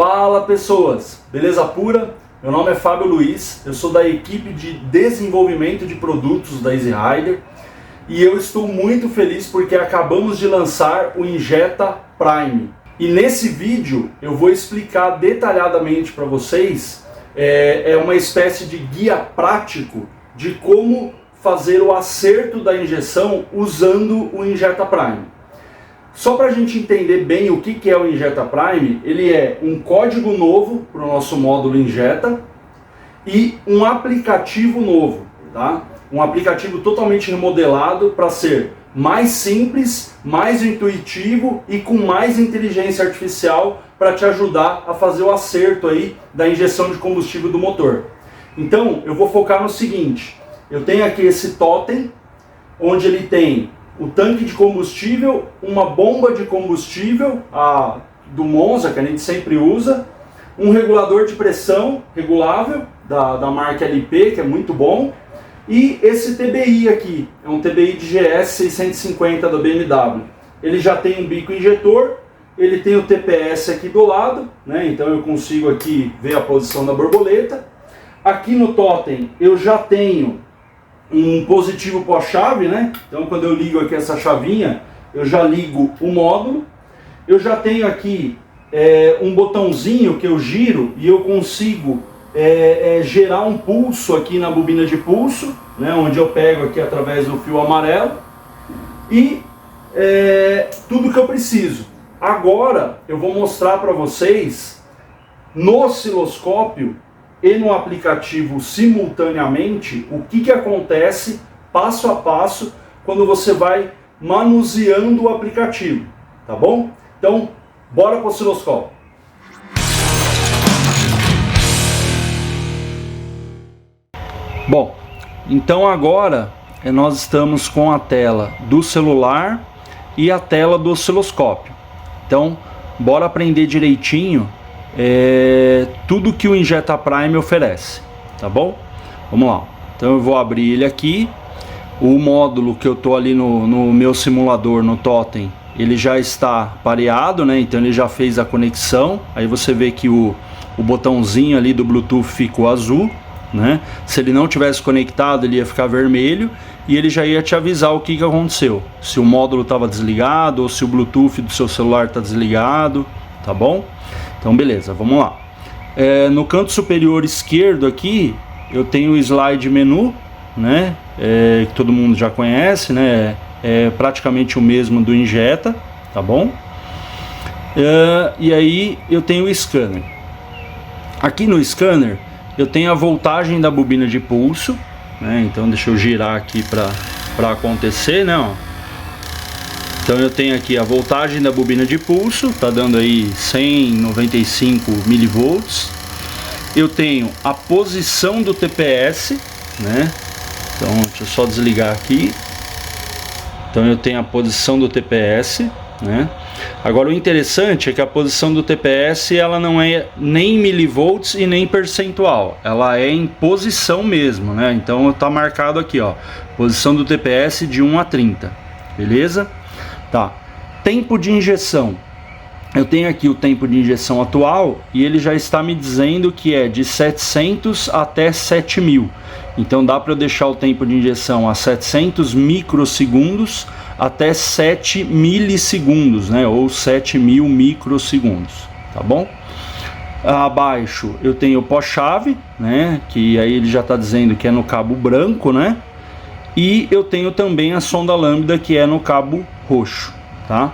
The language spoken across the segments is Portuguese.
Fala pessoas, beleza pura? Meu nome é Fábio Luiz, eu sou da equipe de desenvolvimento de produtos da Easy Rider e eu estou muito feliz porque acabamos de lançar o Injeta Prime. E nesse vídeo eu vou explicar detalhadamente para vocês, é uma espécie de guia prático de como fazer o acerto da injeção usando o Injeta Prime. Só para a gente entender bem o que é o Injeta Prime, ele é um código novo para o nosso módulo Injeta e um aplicativo novo, tá? Um aplicativo totalmente remodelado para ser mais simples, mais intuitivo e com mais inteligência artificial para te ajudar a fazer o acerto aí da injeção de combustível do motor. Então eu vou focar no seguinte, eu tenho aqui esse totem, onde ele tem o tanque de combustível, uma bomba de combustível, a do Monza, que a gente sempre usa, um regulador de pressão regulável, da marca LP, que é muito bom, e esse TBI aqui, é um TBI de GS 650 da BMW. Ele já tem um bico injetor, ele tem o TPS aqui do lado, né? Então eu consigo aqui ver a posição da borboleta. Aqui no totem eu já tenho um positivo pós-chave, né? Então quando eu ligo aqui essa chavinha, eu já ligo o módulo. Eu já tenho aqui um botãozinho que eu giro e eu consigo gerar um pulso aqui na bobina de pulso, né? Onde eu pego aqui através do fio amarelo. E tudo que eu preciso. Agora eu vou mostrar para vocês no osciloscópio e no aplicativo simultaneamente o que acontece passo a passo quando você vai manuseando o aplicativo, tá bom? Então, bora para o osciloscópio. Bom, então agora nós estamos com a tela do celular e a tela do osciloscópio. Então, bora aprender direitinho tudo que o Injeta Prime oferece, tá bom? Vamos lá. Então eu vou abrir ele aqui. O módulo que eu tô ali no meu simulador, no totem, ele já está pareado, né? Então ele já fez a conexão. Aí você vê que o botãozinho ali do Bluetooth ficou azul, né? Se ele não tivesse conectado, ele ia ficar vermelho e ele já ia te avisar o que aconteceu, se o módulo estava desligado ou se o Bluetooth do seu celular está desligado, tá bom? Então beleza, vamos lá. No canto superior esquerdo aqui eu tenho o slide menu, né? Que todo mundo já conhece, né? É praticamente o mesmo do Injeta, tá bom? E aí eu tenho o scanner. Aqui no scanner eu tenho a voltagem da bobina de pulso, né? Então deixa eu girar aqui para acontecer, né? Ó. Então eu tenho aqui a voltagem da bobina de pulso, tá dando aí 195 milivolts. Eu tenho a posição do TPS, né? Então deixa eu só desligar aqui. Então eu tenho a posição do TPS, né? Agora o interessante é que a posição do TPS ela não é nem milivolts e nem percentual, ela é em posição mesmo, né? Então tá marcado aqui, ó, posição do TPS de 1 a 30, beleza? Tá. Tempo de injeção. Eu tenho aqui o tempo de injeção atual e ele já está me dizendo que é de 700 até 7000. Então dá para eu deixar o tempo de injeção a 700 microsegundos até 7 milissegundos, né? Ou 7000 microsegundos, tá bom? Abaixo eu tenho o pós-chave, né? Que aí ele já está dizendo que é no cabo branco, né? E eu tenho também a sonda lambda que é no cabo roxo, tá?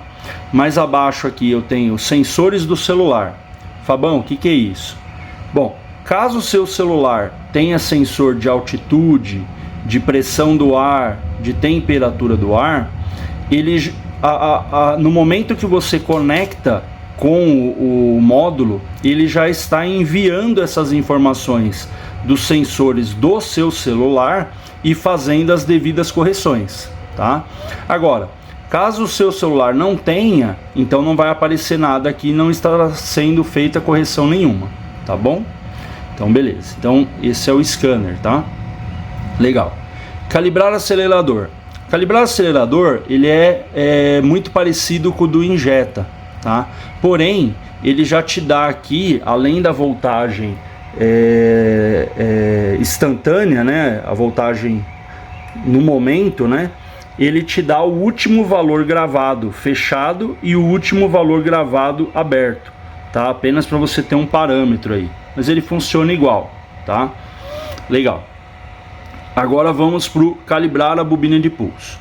Mais abaixo aqui eu tenho sensores do celular. Fabão, o que é isso? Bom, caso o seu celular tenha sensor de altitude, de pressão do ar, de temperatura do ar, ele, no momento que você conecta com o módulo, ele já está enviando essas informações dos sensores do seu celular e fazendo as devidas correções, tá? Agora, caso o seu celular não tenha, então não vai aparecer nada aqui, não está sendo feita correção nenhuma, tá bom? Então beleza, então esse é o scanner, tá? Legal. Calibrar acelerador. Calibrar acelerador, ele é muito parecido com o do Injeta, tá? Porém, ele já te dá aqui, além da voltagem instantânea, né, a voltagem no momento, né, ele te dá o último valor gravado fechado e o último valor gravado aberto, tá? Apenas para você ter um parâmetro aí, mas ele funciona igual, tá? Legal. Agora vamos para o calibrar a bobina de pulso.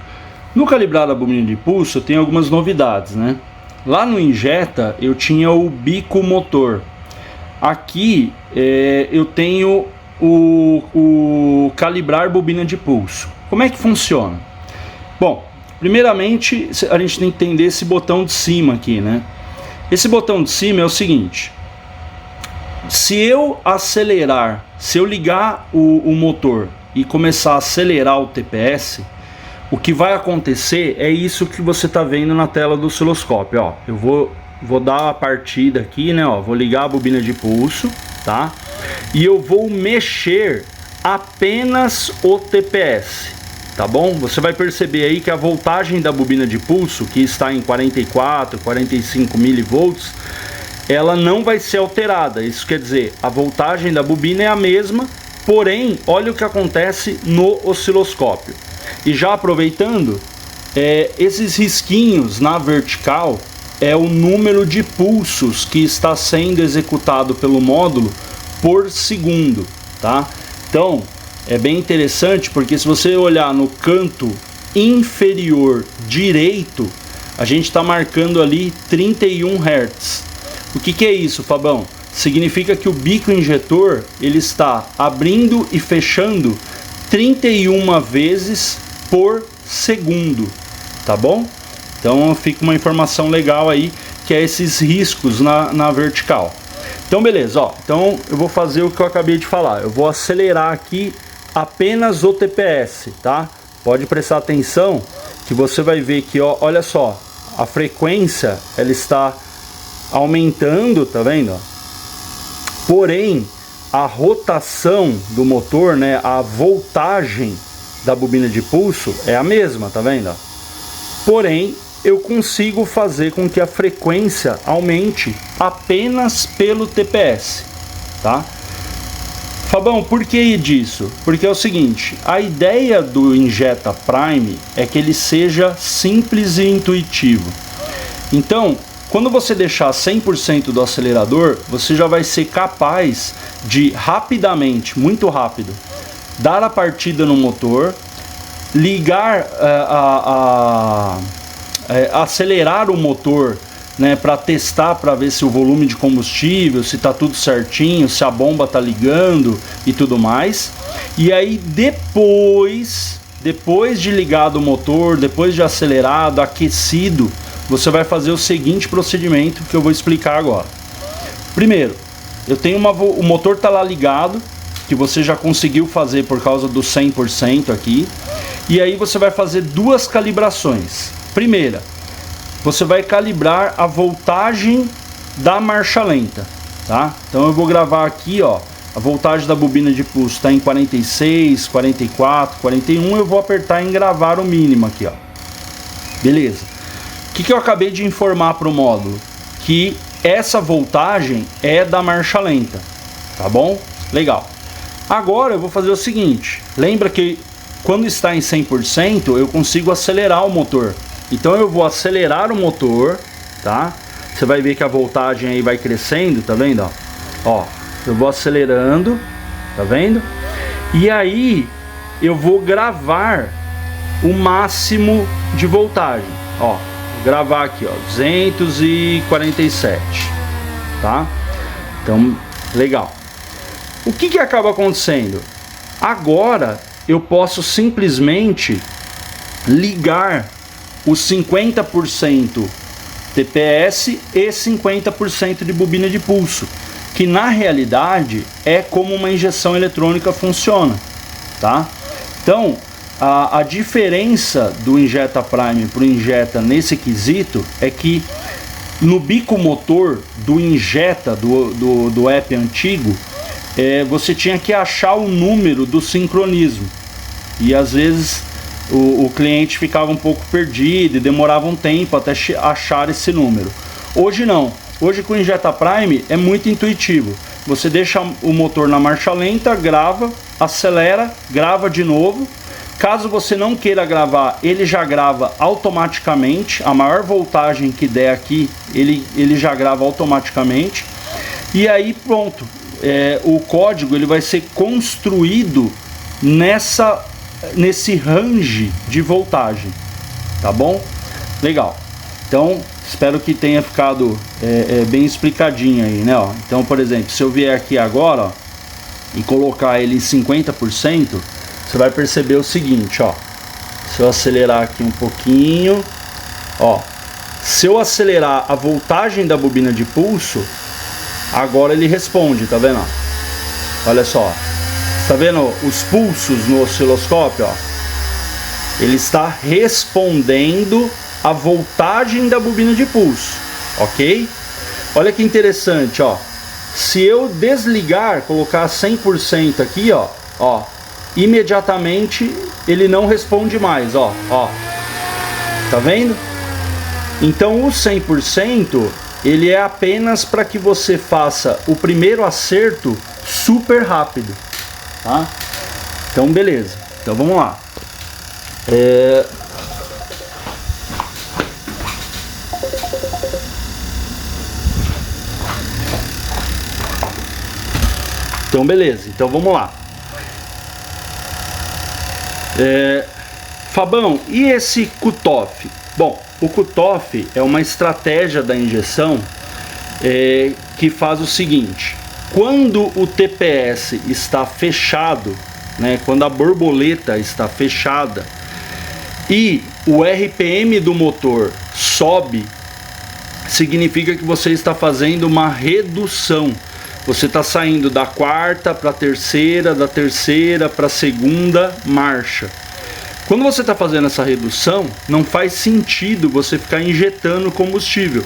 No calibrar a bobina de pulso eu tenho algumas novidades, né? Lá no Injeta eu tinha o bico motor. Aqui eu tenho o calibrar bobina de pulso. Como é que funciona? Bom, primeiramente a gente tem que entender esse botão de cima aqui, né? Esse botão de cima é o seguinte: se eu acelerar, se eu ligar o motor e começar a acelerar o TPS, o que vai acontecer é isso que você está vendo na tela do osciloscópio, ó. Eu vou dar a partida aqui, né, ó, vou ligar a bobina de pulso, tá? E eu vou mexer apenas o TPS. Tá bom? Você vai perceber aí que a voltagem da bobina de pulso, que está em 44, 45 milivolts, ela não vai ser alterada. Isso quer dizer, a voltagem da bobina é a mesma, porém, olha o que acontece no osciloscópio. E já aproveitando, esses risquinhos na vertical é o número de pulsos que está sendo executado pelo módulo por segundo, tá? Então, é bem interessante porque se você olhar no canto inferior direito, a gente está marcando ali 31 Hz. O que é isso, Fabão? Significa que o bico injetor ele está abrindo e fechando 31 vezes por segundo, tá bom? Então fica uma informação legal aí, que é esses riscos na vertical. Então beleza, ó. Então eu vou fazer o que eu acabei de falar. Eu vou acelerar aqui apenas o TPS, tá? Pode prestar atenção que você vai ver que, ó, olha só, a frequência ela está aumentando, tá vendo? Porém, a rotação do motor, né, a voltagem da bobina de pulso é a mesma, tá vendo? Porém, eu consigo fazer com que a frequência aumente apenas pelo TPS, tá? Fabão, por que disso? Porque é o seguinte, a ideia do Injeta Prime é que ele seja simples e intuitivo. Então, quando você deixar 100% do acelerador, você já vai ser capaz de rapidamente, muito rápido, dar a partida no motor, ligar, acelerar o motor, né, para testar, para ver se o volume de combustível, se está tudo certinho, se a bomba está ligando e tudo mais. E aí depois de ligado o motor, depois de acelerado, aquecido, você vai fazer o seguinte procedimento que eu vou explicar agora. Primeiro, eu tenho o motor está lá ligado, que você já conseguiu fazer por causa do 100% aqui. E aí você vai fazer duas calibrações. Primeira, você vai calibrar a voltagem da marcha lenta, tá? Então eu vou gravar aqui, ó, a voltagem da bobina de pulso está em 46, 44, 41, eu vou apertar em gravar o mínimo aqui, ó. Beleza. O que eu acabei de informar para o módulo? Que essa voltagem é da marcha lenta, tá bom? Legal. Agora eu vou fazer o seguinte, lembra que quando está em 100% eu consigo acelerar o motor. Então eu vou acelerar o motor, tá? Você vai ver que a voltagem aí vai crescendo, tá vendo? Ó, eu vou acelerando, tá vendo? E aí eu vou gravar o máximo de voltagem. Ó, vou gravar aqui, ó, 247, tá? Então, legal. O que acaba acontecendo? Agora eu posso simplesmente ligar os 50% TPS e 50% de bobina de pulso, que na realidade é como uma injeção eletrônica funciona, tá? Então, a diferença do Injeta Prime para o Injeta nesse quesito é que no bico motor do Injeta, do app antigo, você tinha que achar o número do sincronismo, e às vezes o cliente ficava um pouco perdido e demorava um tempo até achar esse número. Hoje não, Hoje com o Injeta Prime é muito intuitivo. Você deixa o motor na marcha lenta, grava, acelera, grava de novo. Caso você não queira gravar, ele já grava automaticamente. A maior voltagem que der aqui, ele já grava automaticamente. E aí pronto, o código ele vai ser construído nesse range de voltagem, tá bom? Legal. Então espero que tenha ficado bem explicadinho aí, né? Ó. Então, por exemplo, se eu vier aqui agora, ó, e colocar ele em 50%, você vai perceber o seguinte, ó. Se eu acelerar aqui um pouquinho, ó, se eu acelerar a voltagem da bobina de pulso, agora ele responde, tá vendo? Olha só, tá vendo os pulsos no osciloscópio, ó? Ele está respondendo a voltagem da bobina de pulso, ok? Olha que interessante, ó. Se eu desligar, colocar 100% aqui, ó, imediatamente ele não responde mais, ó. Tá vendo? Então o 100% ele é apenas para que você faça o primeiro acerto super rápido, tá? Então beleza. Então vamos lá. Então beleza, então vamos lá. Fabão, e esse cutoff? Bom, o cutoff é uma estratégia da injeção que faz o seguinte: quando o TPS está fechado, né, quando a borboleta está fechada e o RPM do motor sobe, significa que você está fazendo uma redução. Você está saindo da quarta para a terceira, da terceira para a segunda marcha. Quando você está fazendo essa redução, não faz sentido você ficar injetando combustível.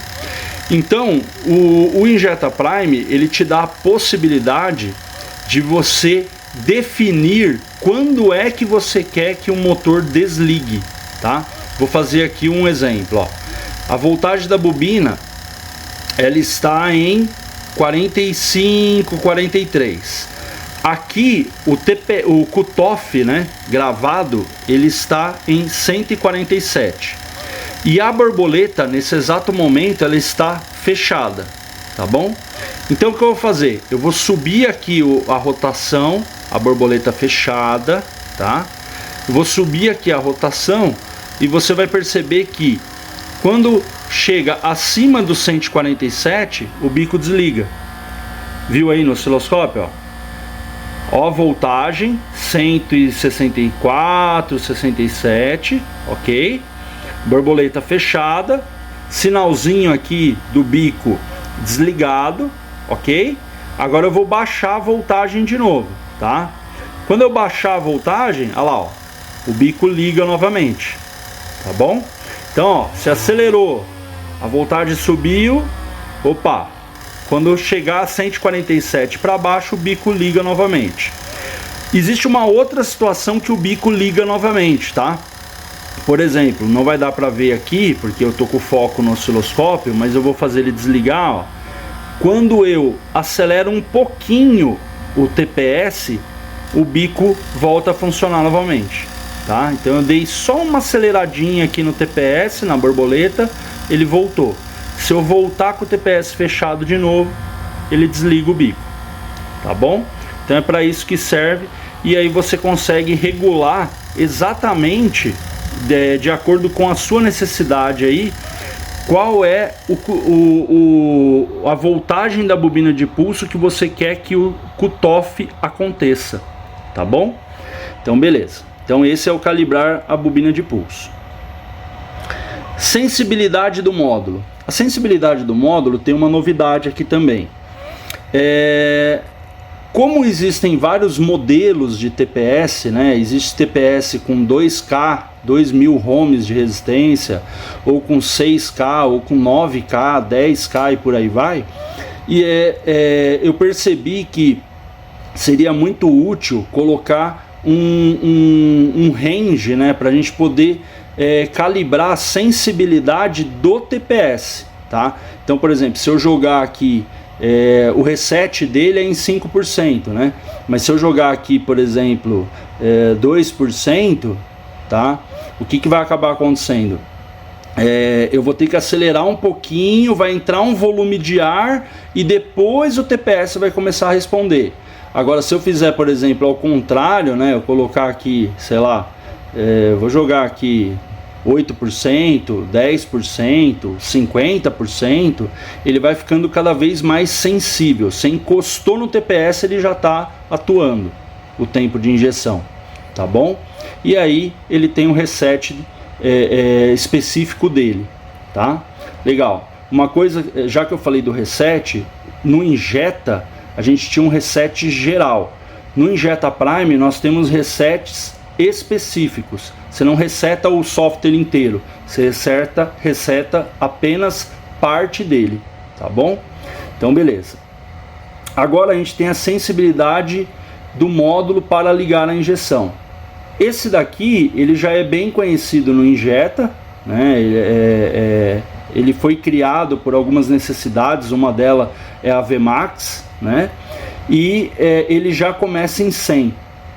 Então, o Injeta Prime, ele te dá a possibilidade de você definir quando é que você quer que o motor desligue, tá? Vou fazer aqui um exemplo, ó. A voltagem da bobina, ela está em 45, 43. Aqui o cutoff, né, gravado, ele está em 147. E a borboleta, nesse exato momento, ela está fechada, tá bom? Então o que eu vou fazer? Eu vou subir aqui a rotação, a borboleta fechada, tá? Eu vou subir aqui a rotação e você vai perceber que quando chega acima do 147, o bico desliga. Viu aí no osciloscópio, ó? Ó a voltagem, 164, 67, ok? Borboleta fechada, sinalzinho aqui do bico desligado, ok? Agora eu vou baixar a voltagem de novo, tá? Quando eu baixar a voltagem, olha lá, ó, o bico liga novamente, tá bom? Então, ó, se acelerou, a voltagem subiu, opa, quando chegar a 147 para baixo, o bico liga novamente. Existe uma outra situação que o bico liga novamente, tá? Por exemplo, não vai dar para ver aqui, porque eu tô com o foco no osciloscópio, mas eu vou fazer ele desligar, ó. Quando eu acelero um pouquinho o TPS, o bico volta a funcionar novamente, tá? Então eu dei só uma aceleradinha aqui no TPS, na borboleta, ele voltou. Se eu voltar com o TPS fechado de novo, ele desliga o bico, tá bom? Então é para isso que serve. E aí você consegue regular exatamente de acordo com a sua necessidade aí, qual é a voltagem da bobina de pulso que você quer que o cutoff aconteça, tá bom? Então beleza. Então esse é o calibrar a bobina de pulso. Sensibilidade do módulo. A sensibilidade do módulo tem uma novidade aqui também. Como existem vários modelos de TPS, né? Existe TPS com 2K, 2000 ohms de resistência, ou com 6K, ou com 9K, 10K e por aí vai. E eu percebi que seria muito útil colocar um range, né? Para a gente poder calibrar a sensibilidade do TPS, tá? Então, por exemplo, se eu jogar aqui, o reset dele é em 5%, né? Mas se eu jogar aqui, por exemplo, 2%, tá? O que vai acabar acontecendo? Eu vou ter que acelerar um pouquinho, vai entrar um volume de ar e depois o TPS vai começar a responder. Agora, se eu fizer, por exemplo, ao contrário, né? Eu colocar aqui, sei lá, vou jogar aqui 8%, 10%, 50%, ele vai ficando cada vez mais sensível. Você encostou no TPS, ele já está atuando o tempo de injeção, tá bom? E aí ele tem um reset específico dele, tá? Legal. Uma coisa, já que eu falei do reset, no Injeta a gente tinha um reset geral. No Injeta Prime nós temos resets específicos. Você não reseta o software inteiro, você reseta apenas parte dele, tá bom? Então beleza. Agora a gente tem a sensibilidade do módulo para ligar a injeção. Esse daqui ele já é bem conhecido no Injeta, né? Ele foi criado por algumas necessidades, uma delas é a VMAX, né? E ele já começa em 100,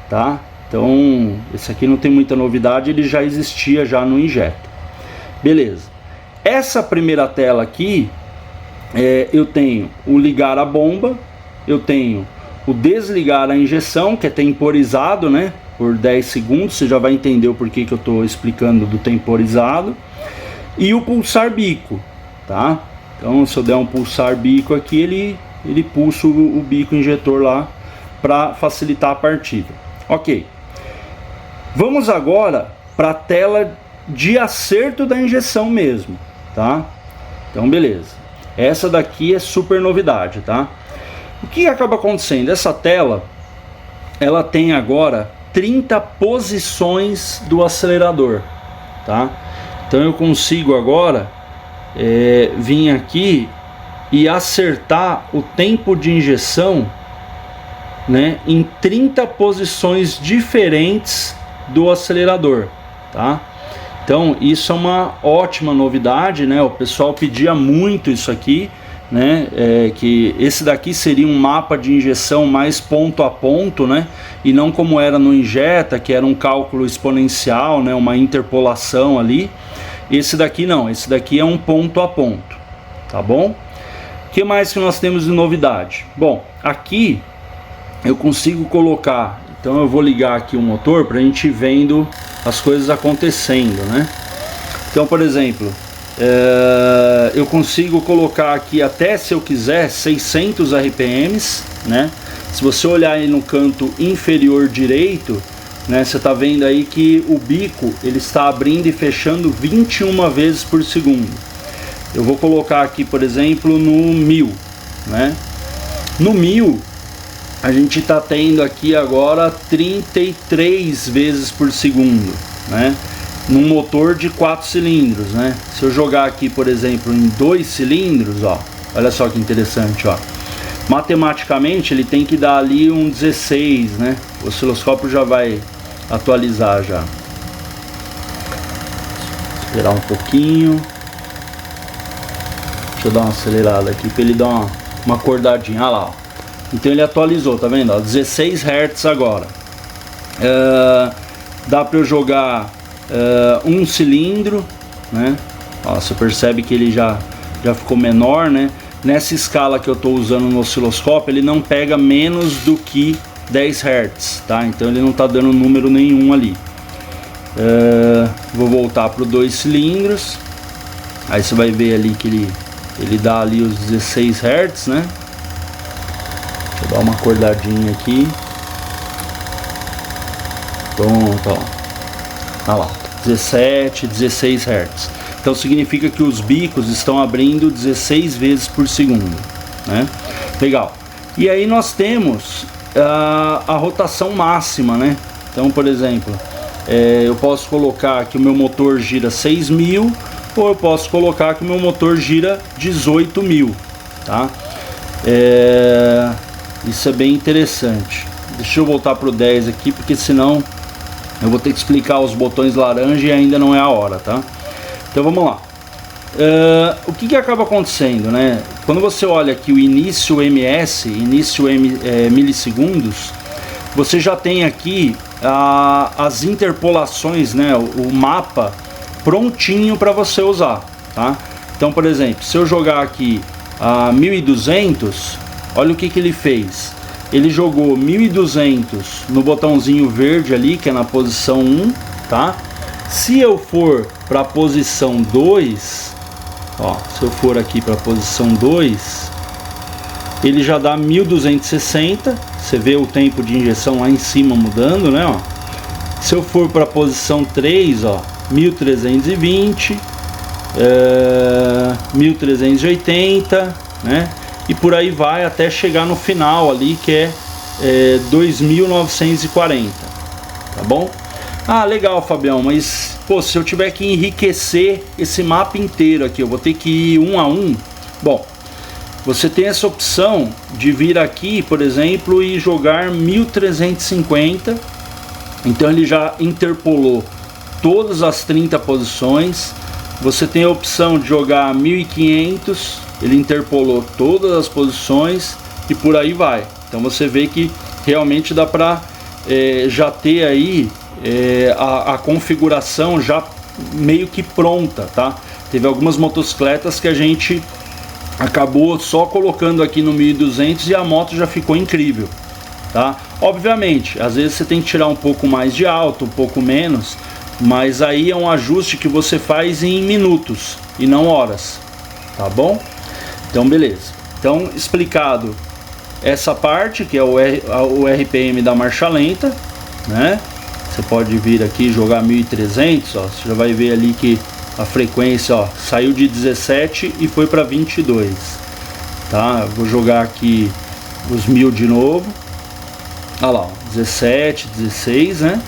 tá? Então, esse aqui não tem muita novidade, ele já existia já no Injeta. Beleza. Essa primeira tela aqui, eu tenho o ligar a bomba, eu tenho o desligar a injeção, que é temporizado, né? Por 10 segundos, você já vai entender o porquê que eu estou explicando do temporizado. E o pulsar bico, tá? Então, se eu der um pulsar bico aqui, ele pulsa o bico injetor lá para facilitar a partida. Ok. Vamos agora para a tela de acerto da injeção mesmo, tá? Então, beleza. Essa daqui é super novidade, tá? O que acaba acontecendo? Essa tela, ela tem agora 30 posições do acelerador, tá? Então eu consigo agora vir aqui e acertar o tempo de injeção, né, em 30 posições diferentes do acelerador, tá? Então isso é uma ótima novidade, né? O pessoal pedia muito isso aqui, né? Que esse daqui seria um mapa de injeção mais ponto a ponto, né? E não como era no Injeta, que era um cálculo exponencial, né? Uma interpolação ali. Esse daqui não, esse daqui é um ponto a ponto, tá bom? O que mais que nós temos de novidade? Bom, aqui eu consigo colocar, então eu vou ligar aqui o motor para a gente ir vendo as coisas acontecendo, né? Então, por exemplo, eu consigo colocar aqui até, se eu quiser, 600 RPMs, né? Se você olhar aí no canto inferior direito, né, você está vendo aí que o bico ele está abrindo e fechando 21 vezes por segundo. Eu vou colocar aqui, por exemplo, no 1000, né? No 1000 a gente está tendo aqui agora 33 vezes por segundo, né? Num motor de 4 cilindros, né? Se eu jogar aqui, por exemplo, em 2 cilindros, ó, olha só que interessante, ó. Matematicamente ele tem que dar ali um 16, né? O osciloscópio já vai atualizar já. Esperar um pouquinho. Deixa eu dar uma acelerada aqui para ele dar uma acordadinha. Olha lá, ó. Então ele atualizou, tá vendo? Ó, 16 Hz agora. Dá para eu jogar um cilindro, né? Ó, você percebe que ele já ficou menor, né? Nessa escala que eu estou usando no osciloscópio, ele não pega menos do que 10 Hz, tá? Então ele não está dando número nenhum ali. Vou voltar para o 2 cilindros. Aí você vai ver ali que ele dá ali os 16 Hz, né? Deixa eu dar uma acordadinha aqui. Pronto, ó. Olha lá, 17, 16 Hz. Então significa que os bicos estão abrindo 16 vezes por segundo, né? Legal. E aí nós temos a rotação máxima, né? Então, por exemplo, eu posso colocar que o meu motor gira 6.000, ou eu posso colocar que o meu motor gira 18.000, tá? Isso é bem interessante. Deixa eu voltar para o 10 aqui, porque senão eu vou ter que explicar os botões laranja e ainda não é a hora, tá? Então vamos lá. O que acaba acontecendo, né? Quando você olha aqui o início ms, milissegundos, você já tem aqui as interpolações, né? O mapa prontinho para você usar, tá? Então, por exemplo, se eu jogar aqui a 1200, olha o que ele fez. Ele jogou 1200 no botãozinho verde ali, que é na posição 1, tá? Se eu for para a posição 2, ó, se eu for aqui para a posição 2, ele já dá 1260. Você vê o tempo de injeção lá em cima mudando, né? Ó. Se eu for para a posição 3, ó, 1320, 1380, né? E por aí vai até chegar no final ali, que é 2940, tá bom? Ah, legal, Fabião, mas pô, se eu tiver que enriquecer esse mapa inteiro aqui, eu vou ter que ir um a um. Bom, você tem essa opção de vir aqui, por exemplo, e jogar 1350. Então ele já interpolou todas as 30 posições. Você tem a opção de jogar 1500, ele interpolou todas as posições e por aí vai. Então você vê que realmente dá para já ter aí a configuração já meio que pronta, tá? Teve algumas motocicletas que a gente acabou só colocando aqui no 1200 e a moto já ficou incrível, tá? Obviamente, às vezes você tem que tirar um pouco mais de alto, um pouco menos, mas aí é um ajuste que você faz em minutos e não horas, tá bom? Então beleza, então explicado essa parte que é o RPM da marcha lenta, né? Você pode vir aqui e jogar 1300, ó, você já vai ver ali que a frequência, ó, saiu de 17 e foi para 22, tá? Vou jogar aqui os 1000 de novo, olha lá, ó, 17, 16, né?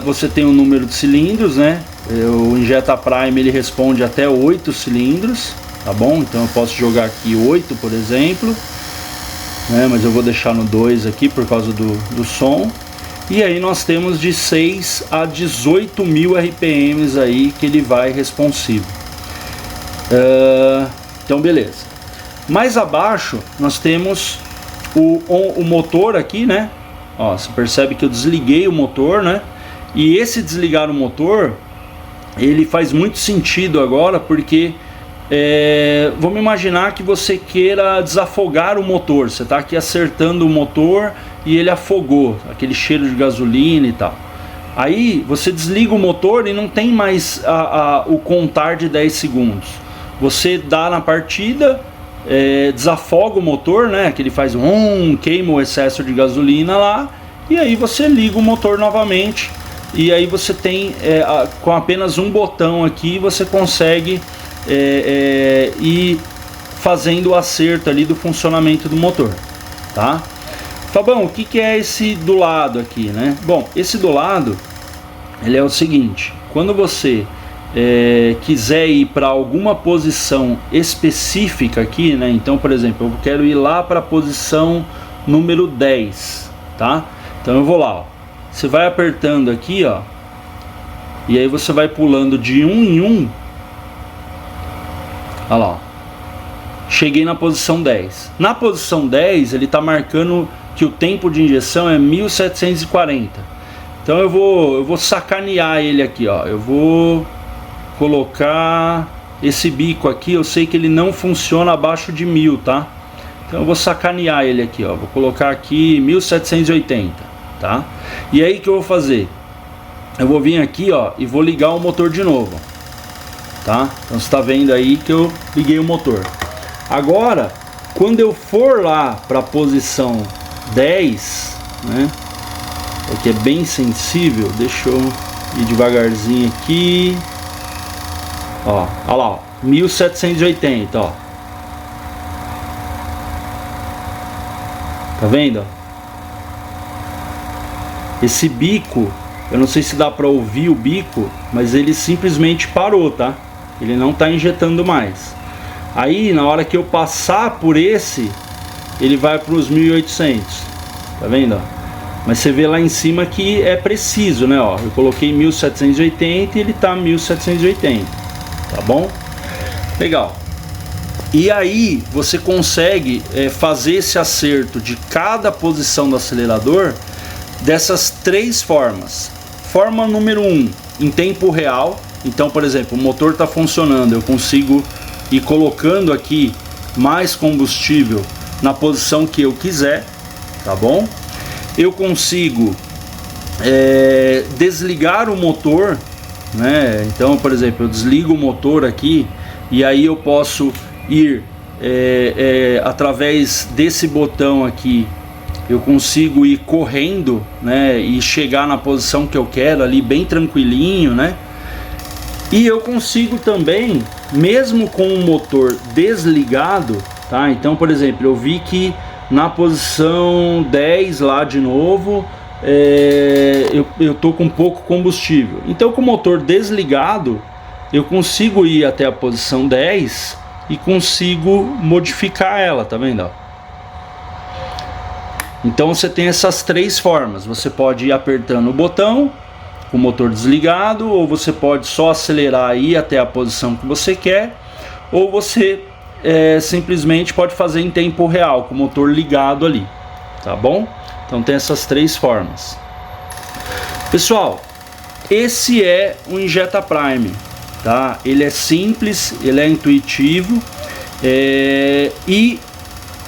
Você tem o número de cilindros, né? O Injeta Prime ele responde até 8 cilindros, tá bom? Então eu posso jogar aqui 8, por exemplo, né? Mas eu vou deixar no 2 aqui por causa do som. E aí nós temos de 6 a 18 mil RPMs aí que ele vai responsivo. Então beleza. Mais abaixo nós temos o motor aqui, né? Ó, você percebe que eu desliguei o motor, né? E esse desligar o motor, ele faz muito sentido agora, porque vamos imaginar que você queira desafogar o motor. Você está aqui acertando o motor e ele afogou, aquele cheiro de gasolina e tal. Aí você desliga o motor e não tem mais o contar de 10 segundos. Você dá na partida, desafoga o motor, né? Que ele faz queima o excesso de gasolina lá, e aí você liga o motor novamente. E aí você tem, com apenas um botão aqui, você consegue ir fazendo o acerto ali do funcionamento do motor, tá? Fabão, o que é esse do lado aqui, né? Bom, esse do lado, ele é o seguinte: quando você quiser ir para alguma posição específica aqui, né? Então, por exemplo, eu quero ir lá para a posição número 10, tá? Então eu vou lá, ó. Você vai apertando aqui, ó, e aí você vai pulando de um em um. Olha lá, ó. Cheguei na posição 10. Na posição 10 ele está marcando que o tempo de injeção é 1740. Então eu vou sacanear ele aqui, ó. Eu vou colocar esse bico aqui, eu sei que ele não funciona abaixo de 1000, tá? Então eu vou sacanear ele aqui, ó. Vou colocar aqui 1780, tá? E aí que eu vou fazer? Eu vou vir aqui, ó, e vou ligar o motor de novo, tá? Então você tá vendo aí que eu liguei o motor. Agora, quando eu for lá para a posição 10, né? Que é bem sensível, deixa eu ir devagarzinho aqui. Ó, olha lá, ó, 1780, ó. Tá vendo? Esse bico, eu não sei se dá para ouvir o bico, mas ele simplesmente parou, tá? Ele não tá injetando mais. Aí, na hora que eu passar por esse, ele vai para os 1800. Tá vendo? Ó? Mas você vê lá em cima que é preciso, né? Ó, eu coloquei 1780 e ele tá 1780. Tá bom? Legal. E aí você consegue fazer esse acerto de cada posição do acelerador dessas 3 formas. Forma número 1, em tempo real. Então, por exemplo, o motor está funcionando, eu consigo ir colocando aqui mais combustível na posição que eu quiser, tá bom? Eu consigo desligar o motor, né? Então, por exemplo, eu desligo o motor aqui e aí eu posso ir através desse botão aqui, eu consigo ir correndo, né? E chegar na posição que eu quero ali bem tranquilinho, né? E eu consigo também, mesmo com o motor desligado, tá? Então, por exemplo, eu vi que na posição 10 lá de novo, eu tô com pouco combustível. Então, com o motor desligado, eu consigo ir até a posição 10 e consigo modificar ela, tá vendo? Então você tem essas 3 formas. Você pode ir apertando o botão com o motor desligado, ou você pode só acelerar e ir até a posição que você quer, ou você simplesmente pode fazer em tempo real com o motor ligado ali, tá bom? Então tem essas 3 formas. Pessoal, esse é o Injeta Prime, tá? Ele é simples, ele é intuitivo, e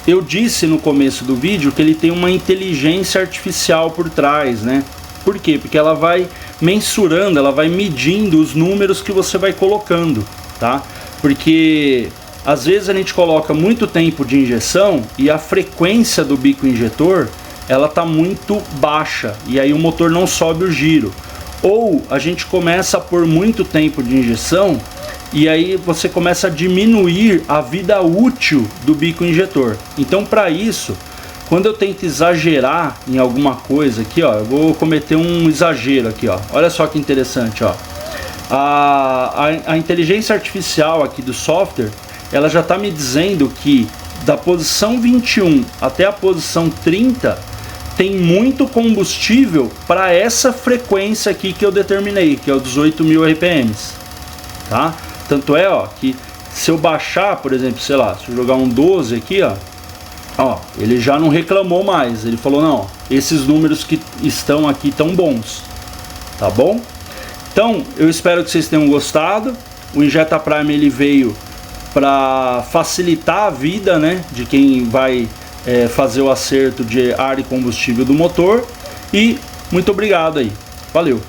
eu disse no começo do vídeo que ele tem uma inteligência artificial por trás, né? Por quê? Porque ela vai mensurando, ela vai medindo os números que você vai colocando, tá? Porque às vezes a gente coloca muito tempo de injeção e a frequência do bico injetor ela tá muito baixa e aí o motor não sobe o giro. Ou a gente começa a pôr muito tempo de injeção e aí você começa a diminuir a vida útil do bico injetor. Então, para isso, quando eu tento exagerar em alguma coisa aqui, ó, eu vou cometer um exagero aqui, ó. Olha só que interessante, ó. A inteligência artificial aqui do software, ela já está me dizendo que da posição 21 até a posição 30 tem muito combustível para essa frequência aqui que eu determinei, que é o 18.000 RPMs, tá? Tanto é, ó, que se eu baixar, por exemplo, sei lá, se eu jogar um 12 aqui, ó, ele já não reclamou mais. Ele falou, não, esses números que estão aqui tão bons, tá bom? Então, eu espero que vocês tenham gostado. O Injeta Prime ele veio para facilitar a vida, né, de quem vai fazer o acerto de ar e combustível do motor. E muito obrigado aí. Valeu!